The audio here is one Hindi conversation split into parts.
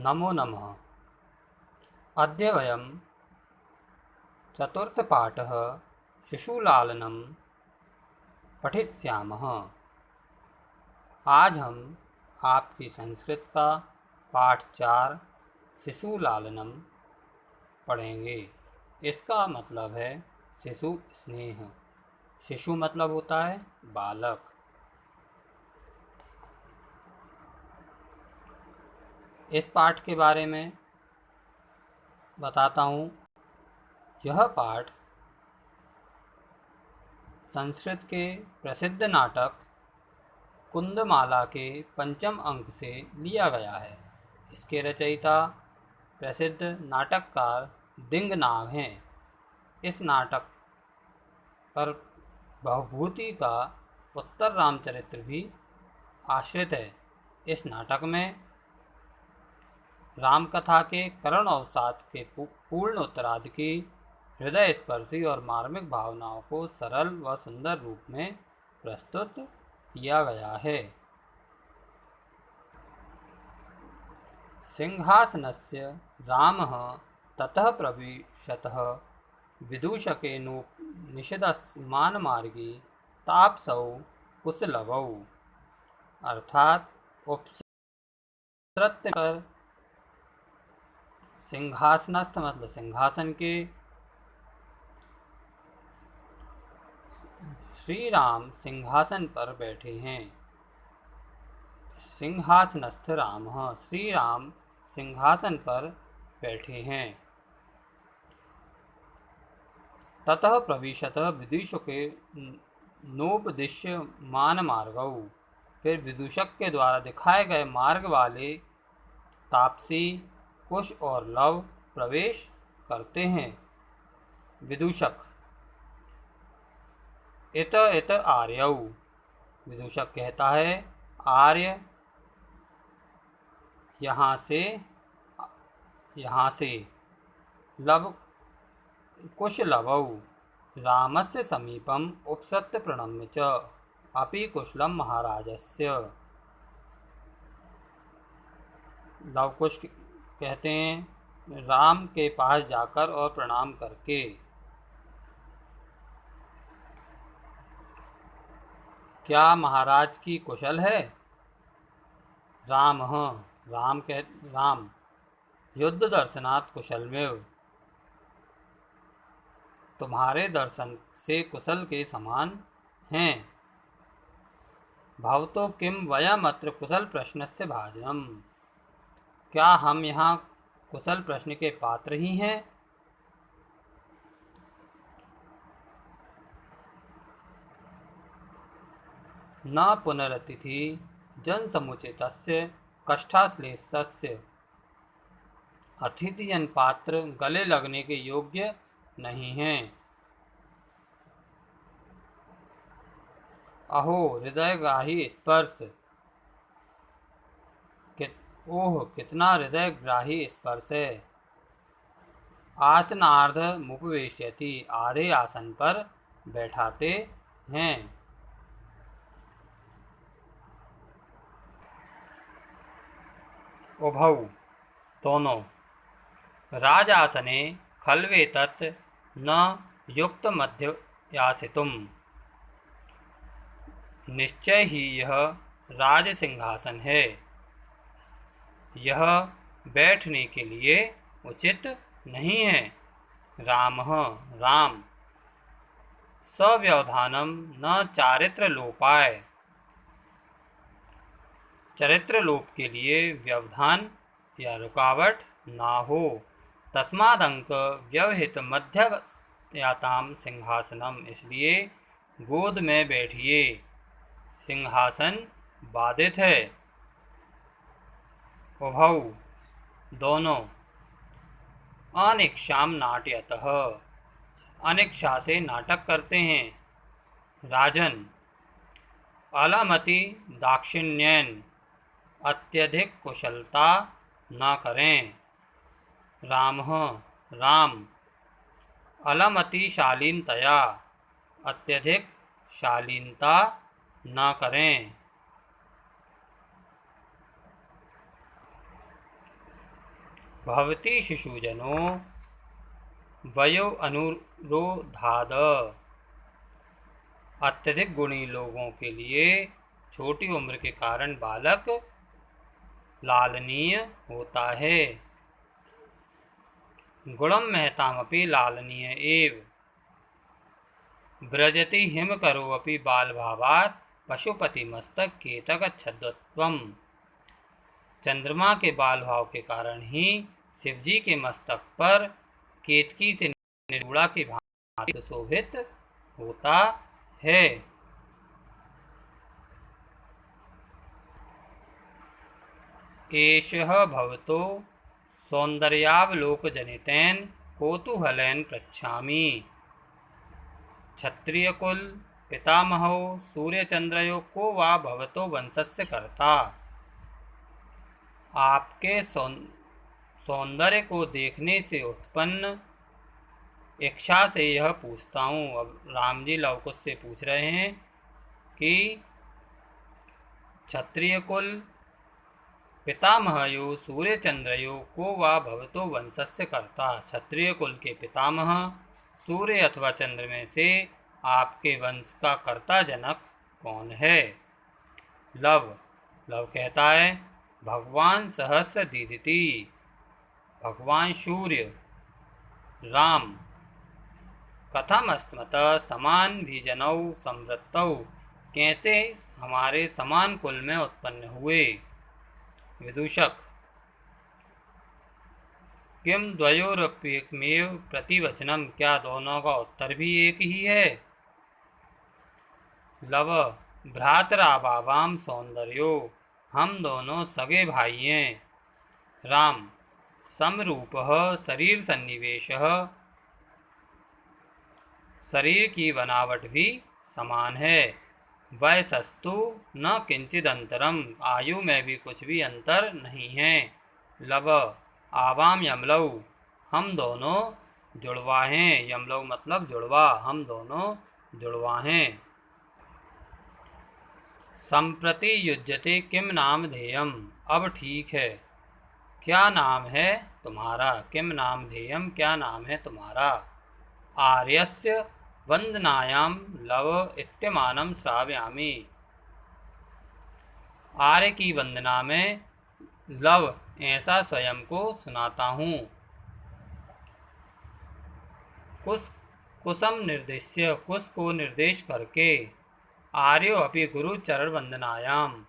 नमो नमः। अद्य वयं चतुर्थपाठः शिशुलालनं पठिष्यामः। आज हम आपकी संस्कृत का पाठ 4 शिशुलालनम पढ़ेंगे। इसका मतलब है शिशु स्नेह। शिशु मतलब होता है बालक। इस पाठ के बारे में बताता हूँ। यह पाठ संस्कृत के प्रसिद्ध नाटक कुंदमाला के पंचम अंक से लिया गया है। इसके रचयिता प्रसिद्ध नाटककार दिंगनाग हैं। इस नाटक पर भवभूति का उत्तर रामचरित्र भी आश्रित है। इस नाटक में रामकथा के कर्ण अवसाद के पूर्ण उत्तरार्ध की हृदय स्पर्शी और मार्मिक भावनाओं को सरल व सुंदर रूप में प्रस्तुत किया गया है। सिंहासनस्य रामः ततः प्रविशतः विदूषकेनोपनिषदस्मान्मार्गे तापसौ कुशलवौ। अर्थात उपसृत्य पर सिंहासनस्थ मतलब सिंहासन के श्री राम सिंहासन पर बैठे हैं। सिंहासनस्थ रामः श्री राम सिंहासन पर बैठे हैं। ततः प्रविशत विदूषके नोपदिश्यमान मार्गौ। फिर विदूषक के द्वारा दिखाए गए मार्ग वाले तापसी कुश और लव प्रवेश करते हैं। विदूषक इत इत आर्यौ। विदूषक कहता है आर्य यहाँ से लव कुश लवौ रामस्य समीपम उपसृत्य प्रणम्य च अपि कुशलम महाराजस्य। लव कुश कहते हैं राम के पास जाकर और प्रणाम करके। क्या महाराज की कुशल है? राम युद्ध दर्शनात् कुशलमेव। तुम्हारे दर्शन से कुशल के समान हैं। भवतो किम वयमत्र कुशल प्रश्नस्य भाजनम। क्या हम यहाँ कुशल प्रश्न के पात्र ही हैं? न पुनरतिथि जन समुचितस्य कष्टाश्लेषस्य। अतिथि जन पात्र गले लगने के योग्य नहीं हैं। अहो हृदयग्राही स्पर्श। ओह कितना हृदयग्राही स्पर्श है। आसनार्ध मुपवेश्यति आधे आसन पर बैठाते हैं। उभौ दोनों राजासने खल्वेतत् न युक्त मध्ययासितुम्। निश्चय ही यह राज सिंहासन है। यह बैठने के लिए उचित नहीं है। राम सव्यवधानम न चारित्र लोपाय। चरित्र लोप के लिए व्यवधान या रुकावट ना हो। तस्मादंक व्यवहित मध्ययाताम सिंहासनम। इसलिए गोद में बैठिए। सिंहासन बाधित है। उभौ दोनों अनिक्षाम नाट्यतः अनिक्षा से नाटक करते हैं। राजन अलमति दाक्षिण्येन अत्यधिक कुशलता न करें। राम अलमति शालीनतया अत्यधिक शालीनता न करें। भवती शिशुजनो वयो अनुरोधाद। अत्यधिक गुणी लोगों के लिए छोटी उम्र के कारण बालक लालनीय होता है। गुणम महतामपि लालनीय एव व्रजति हिमकरोऽपि बालभावात् पशुपति मस्तक केतक छद्मत्वम्। चंद्रमा के बाल भाव के कारण ही शिवजी के मस्तक पर केतकी से निर्गुणा की भांति सुशोभित होता है। एषः भवतो सौंदर्यावलोकजनितेन कौतूहलेन पृच्छामि। क्षत्रियकुल पितामहो सूर्यचंद्रयोः को वा भवतो वंशस्य कर्ता। आपके सौंदर्य को देखने से उत्पन्न इच्छा से यह पूछता हूँ। अब राम जी लवकुश से पूछ रहे हैं कि क्षत्रिय कुल पितामहयो सूर्यचंद्रयो को वा भवतो वंशस्य कर्ता। क्षत्रिय कुल के पितामह सूर्य अथवा चंद्र में से आपके वंश का कर्ता जनक कौन है। लव कहता है भगवान सहस्र दीदिति, भगवान सूर्य। राम कथम अस्मत समान भीजनौ संवृत्तौ, कैसे हमारे समान कुल में उत्पन्न हुए। विदूषक किम द्वयोरप्येकमेव प्रतिवचनम, क्या दोनों का उत्तर भी एक ही है। लव भ्रातराभावाम सौंदर्यो, हम दोनों सगे भाई हैं। राम समरूपः शरीर सन्निवेशः, शरीर की बनावट भी समान है। वयसस्तु न किंचिद अंतरम, आयु में भी कुछ भी अंतर नहीं है। लव आवाम यमलौ, हम दोनों जुड़वा हैं। यमलौ मतलब जुड़वा, हम दोनों जुड़वा हैं। संप्रति युज्यते किम नाम धेयम, अब ठीक है क्या नाम है तुम्हारा। किम नाम धेयम, क्या नाम है तुम्हारा। आर्यस्य वंदनायाम लव इत्यमानं श्रावयामि, आर्य की वंदना में लव ऐसा स्वयं को सुनाता हूँ। कुसम निर्देश्य, कुश को निर्देश करके। आर्यो अपि गुरु चरण वंदनायाम,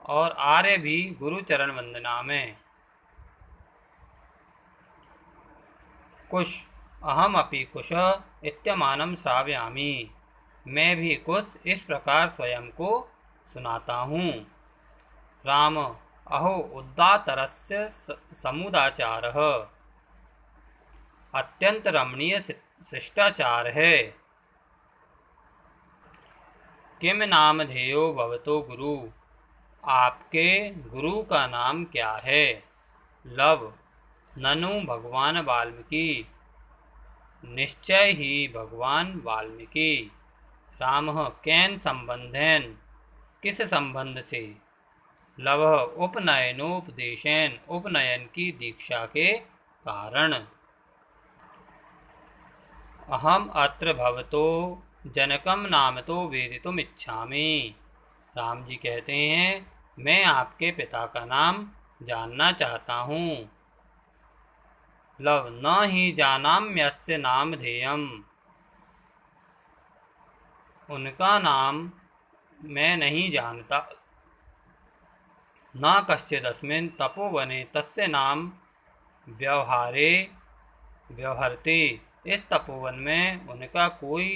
और आर्य भी गुरु चरण वंदना में। कुश अहम अपि कुश इत्यमानं श्रावयामि, मैं भी कुश इस प्रकार स्वयं को सुनाता हूँ। राम अहो उदात्तरस्य समुदाचारः, अत्यंत रमणीय शिष्टाचार है। किम नाम धेयो भवतो गुरु, आपके गुरु का नाम क्या है। लव ननु भगवान वाल्मीकि, निश्चय ही भगवान वाल्मीकि। राम कैन संबंधेन, किस संबंध से। लव उपनयनोपदेशेन, उपनयन की दीक्षा के कारण। अहम अत्र भवतो जनकम नामतो वेदितुम इच्छामि, राम जी कहते हैं मैं आपके पिता का नाम जानना चाहता हूँ। लव न ही जानाम्यस्य नाम धेयम, उनका नाम मैं नहीं जानता। न कश्चिदस्मिन् तपोवने तस्य नाम व्यवहारे व्यवहरते, इस तपोवन में उनका कोई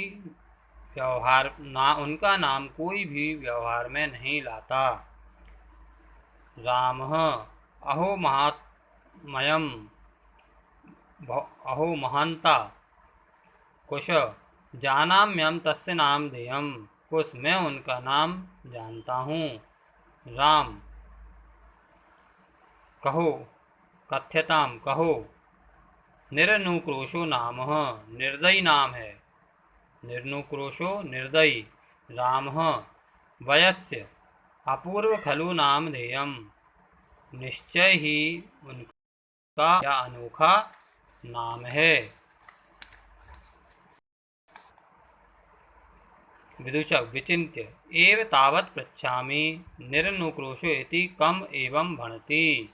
व्यवहार ना, उनका नाम कोई भी व्यवहार में नहीं लाता। राम अहो महात्मयम, अहो महांता। कुश जानाम्यम तस्य नाम धेयम, कुश मैं उनका नाम जानता हूँ। राम कहो, कथ्यताम कहो। निर्नुक्रोशो नाम, निर्दयी नाम है। निर्नुक्रोशो निर्दयी। राम वयस्य अपूर्व खलु नाम धेयम, निश्चय ही उनका का क्या अनोखा नाम है? विदूषक विचिन्त्य एव तावत् पृच्छामि निरनुक्रोशो इति कम एवं भणति।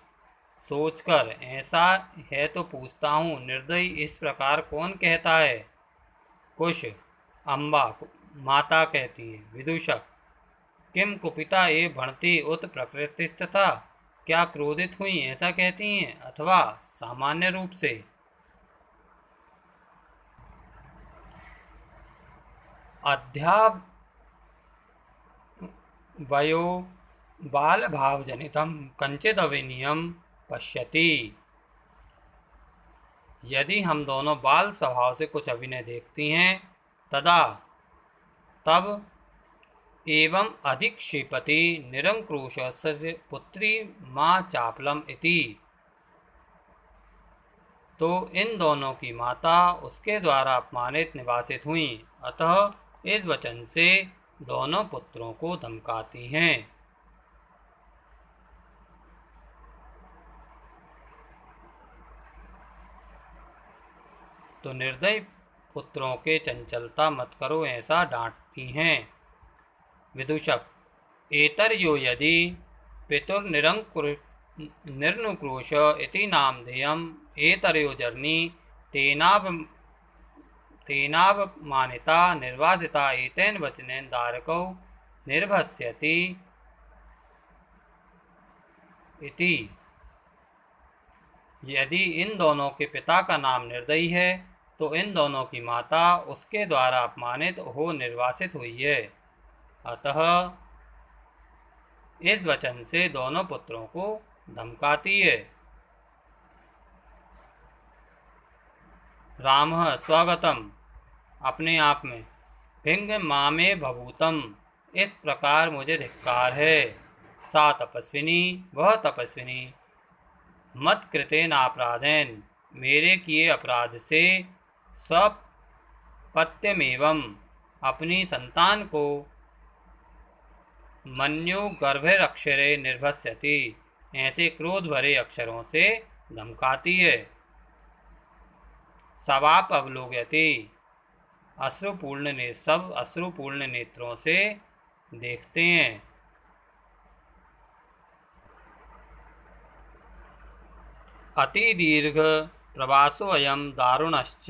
सोचकर ऐसा है तो पूछता हूँ, निर्दयी इस प्रकार कौन कहता है? कुश अम्बा माता कहती है। विदूषक किम कुपिता ए भणति उत प्रकृतिस्तथा, क्या क्रोधित हुई ऐसा कहती हैं अथवा सामान्य रूप से? अध्यावयो बाल भावजनितम कंचित अविनियम पश्यति। यदि हम दोनों बाल स्वभाव से कुछ अभिनय देखती हैं तब एवं अधिक्षेपति निरंक्रोशस्य पुत्री माँ चापलम इति, तो इन दोनों की माता उसके द्वारा अपमानित निवासित हुई, अतः इस वचन से दोनों पुत्रों को धमकाती हैं। तो निर्दयी पुत्रों के चंचलता मत करो ऐसा डांटती हैं। विदूषक एतर्यो यदि पितुर्निरनुक्रोश इति नामधेयम् एतर्यो जर्नी तेनावमानिता निर्वासिता एतेन वचनेन दारकौ निर्भस्यति इति। यदि इन दोनों के पिता का नाम निर्दयी है तो इन दोनों की माता उसके द्वारा अपमानित हो निर्वासित हुई है, अतः इस वचन से दोनों पुत्रों को धमकाती है। रामः स्वगतम अपने आप में, भिंग मामे भभूतम इस प्रकार मुझे धिक्कार है। सा तपस्विनी वह तपस्विनी, मत कृतेन अपराधेन मेरे किए अपराध से, स्वपत्यमेवं अपनी संतान को, मन्यु गर्भेरक्षरे निर्भस्यति ऐसे क्रोध भरे अक्षरों से धमकाती है। सवाप अवलोकयति सब अश्रुपूर्ण नेत्रों से देखते हैं। अति दीर्घ प्रवासो अयम दारुणश्च,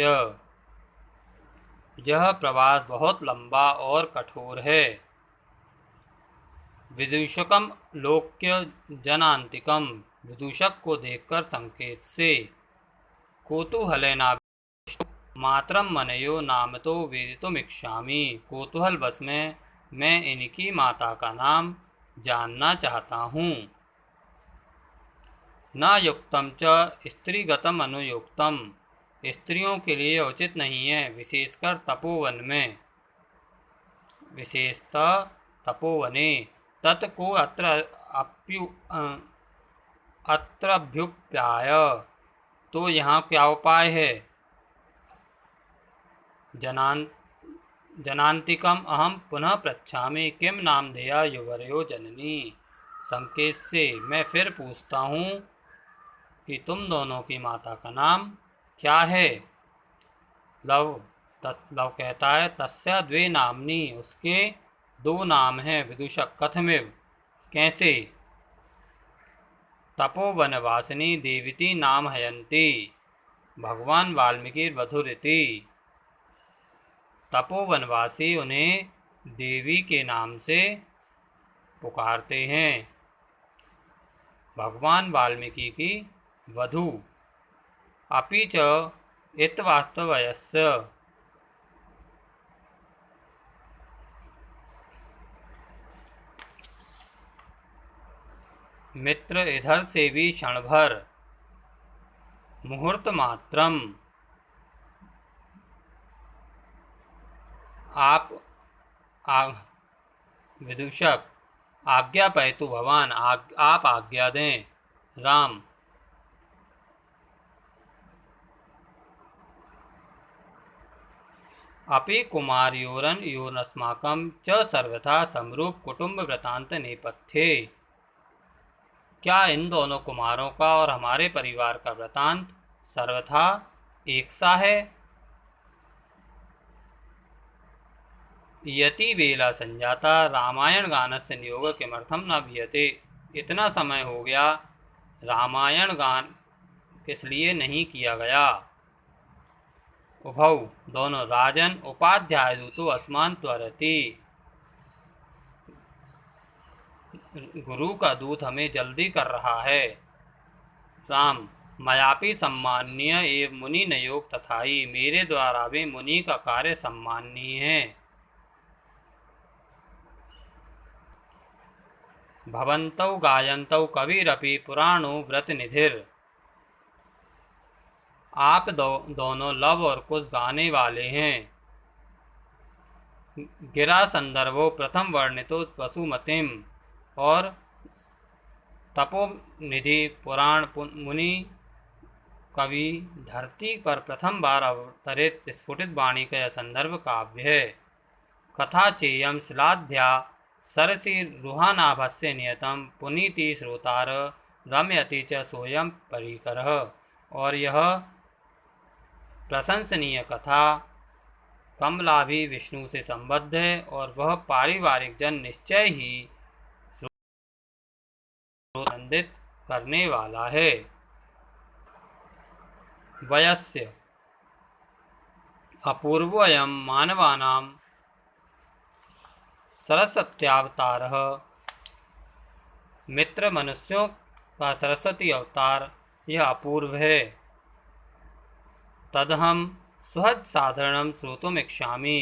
यह प्रवास बहुत लंबा और कठोर है। विदूषकम लोक्य जनांतिकम विदूषक को देखकर संकेत से, कौतूहलेना मात्रम मनयो नाम तो वेदितुमिच्छामि, कौतूहल बस में मैं इनकी माता का नाम जानना चाहता हूँ। न युक्तम च स्त्रीगतम अनुयुक्तम, स्त्रियों के लिए उचित नहीं है विशेषकर तपोवन में, विशेषतः तपोवने। तत्को अत्रभ्युपाय, तो यहाँ क्या उपाय है? जनांतिकम अहम पुनः पृच्छामि किम नामधेया युवरयो जननी, संकेत से मैं फिर पूछता हूँ कि तुम दोनों की माता का नाम क्या है? लव कहता है तस्या द्वे नामनी, उसके दो नाम हैं। विदूषक कथमिव कैसे? तपोवनवासिनी देवीति नाम हयंती, भगवान वाल्मीकि वधुरिति। तपोवनवासी उन्हें देवी के नाम से पुकारते हैं, भगवान वाल्मीकि की वधु। अपि च इत्वास्तवयस्य, मित्र इधर से भी क्षण भर, मुहूर्त मात्रम आप विदूषक आज्ञा पैतु भवान आप आज्ञा दें। राम अपि कुमार्योरन्योरस्माकं च सर्वथा समरूप कुटुंब वृतांत नेपथ्ये, क्या इन दोनों कुमारों का और हमारे परिवार का वृतांत सर्वथा एक सा है? यति वेला संजाता रामायण गानस्य नियोग किमर्थम न भीयते। इतना समय हो गया, रामायण गान किस लिए नहीं किया गया? उभौ दोनों, राजन उपाध्याय दूतो अस्मान त्वरति। गुरु का दूत हमें जल्दी कर रहा है। राम मयापि सम्मान्य एव मुनि नयोग तथाई। मेरे द्वारा भी मुनि का कार्य सम्माननीय है। भवन्तौ गायन्तौ कविरपि पुराणो व्रतनिधिर। आप दोनों लव और कुश गाने वाले हैं। गिरा संदर्भो प्रथम वर्णितो वसुमतिम। और तपोनिधि पुराण मुनि कवि धरती पर प्रथम बार अवतरित स्फुटित वाणी का यह संदर्भ काव्य है। कथा चेयम शिलाध्या सरसी रुहानाभस्य नियतम पुनीति श्रोतार रमयति च सोयम परिकरः। और यह प्रशंसनीय कथा कमलाभि विष्णु से संबद्ध है और वह पारिवारिक जन निश्चय ही आनंदित करने वाला है। वयस्य अपूर्वोऽयं मानवानां सरस्वत्यावतारः। मित्र मनुष्यों का सरस्वती अवतार यह अपूर्व है। तदहम सुहद साधारणम श्रोतुमिच्छामि।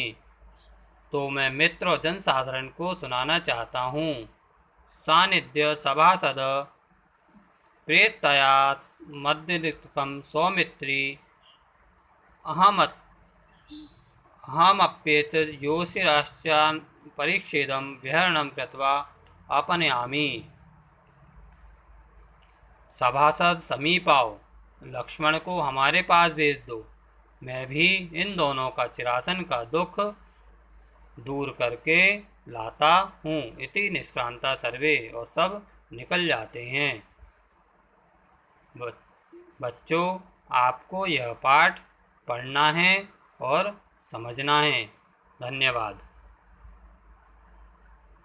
तो मैं मित्र और जनसाधारण को सुनाना चाहता हूँ। सानिध्य सभासद प्रेस्तया मद्यनिकम सौमित्री अहमप्येत योषिराश्चान परिच्छेदम विहरणम कृत्वा अपनयामि। सभासद समीप आओ, लक्ष्मण को हमारे पास भेज दो। मैं भी इन दोनों का चिरासन का दुख दूर करके लाता हूँ। इति निष्क्रांता सर्वे। और सब निकल जाते हैं। बच्चों, आपको यह पाठ पढ़ना है और समझना है। धन्यवाद।